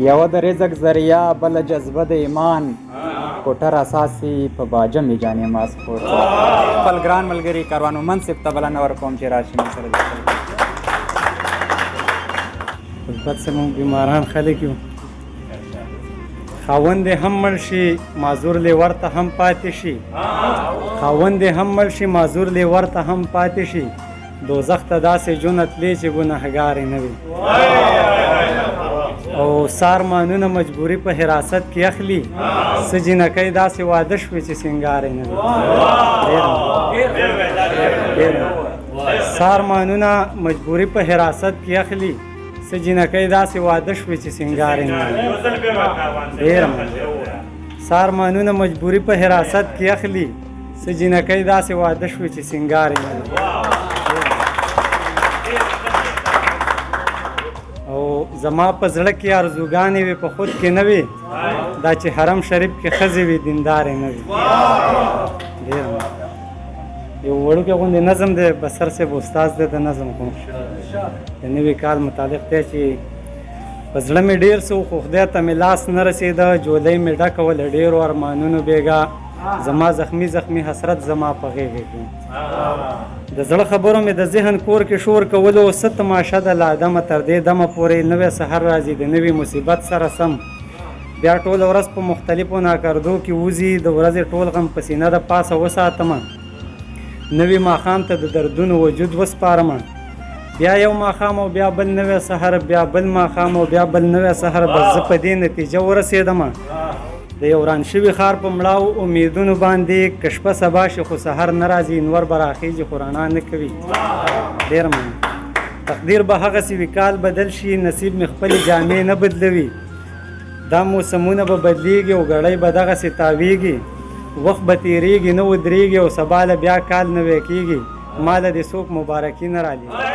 یوه د رزق ذریعه بله جذبه د ایمان کوټر اساسي په باجه مې جانې ماسپور خپل ګران ملګري کاروانو منصب ته بلنه ورکوم چې راشي موږ سره غربت سے مونږ بیماران خلک یو خاوند دې هم مړ شي معذور لې ورته هم پاتې شي خاوند دې هم مړ شي معذور لې ورته هم پاتې شي دوزخ ته داسې جنت لې چې ګناهګارې نه وي او سارمانونه مجبوري په حراست کې اخلي څه جنکۍ داسې واده شوې چې سینګارې نه وي سارمانونه مجبوري په حراست کې اخلي څه جنکۍ داسې واده شوې چې سینګارې نه وي ډېره سارمانونه مجبوري په حراست کې اخلي څه جنکۍ داسې واده شوې چې سینګارې نه وي او زما په زړه کې ارزوګانې وي په خود کې نه وي دا چې حرم شریف کې ښځې وي دیندارې نه وي ډېر یو وړوکی غوندې نظم دی بسر صاحب استاد دی د نظم کوم د نوي کال متعلق دی چې په زړه مې ډېر څه خو خدای ته مې لاس نه رسېده جولۍ مې ډکه وه له ډېرو ارمانونو بېګا زما زخمي زخمي حسرت زما په غېږې کې د زړه خبرو مې د ذهن کور کې شور کولو څه تماشه ده له ادمه تر دې دمه پورې نوی سحر راځي د نوي مصیبت سره سم بیا ټوله ورځ په مختلفو ناکردو کې وځي د ورځې ټول غم په سینه د پاسه وساتمه نوي ماښام ته د دردونو وجود وسپارمه بیا یو ماښام او بیا بل نوی سحر بیا بل ماښام او بیا بل نوی سحر بس زه په دې نتیجه ورسېدمه د یو وران شوي ښار په مړاو امیدونو باندې که شپه سبا شي خو سحر نه راځي انور به راخیږي خو رڼا نه کوي ډېر مننه تقدیر به هغسې وي کال بدل شي نصیب مې خپلې جامې نه بدلوي دا موسمونه به بدلیږي او ګړۍ به دغسې تاویږي وخت به تېرېږي نه ودرېږي او سبا له بیا کال نوی کېږي ما له دې څوک مبارکي نه رالیږي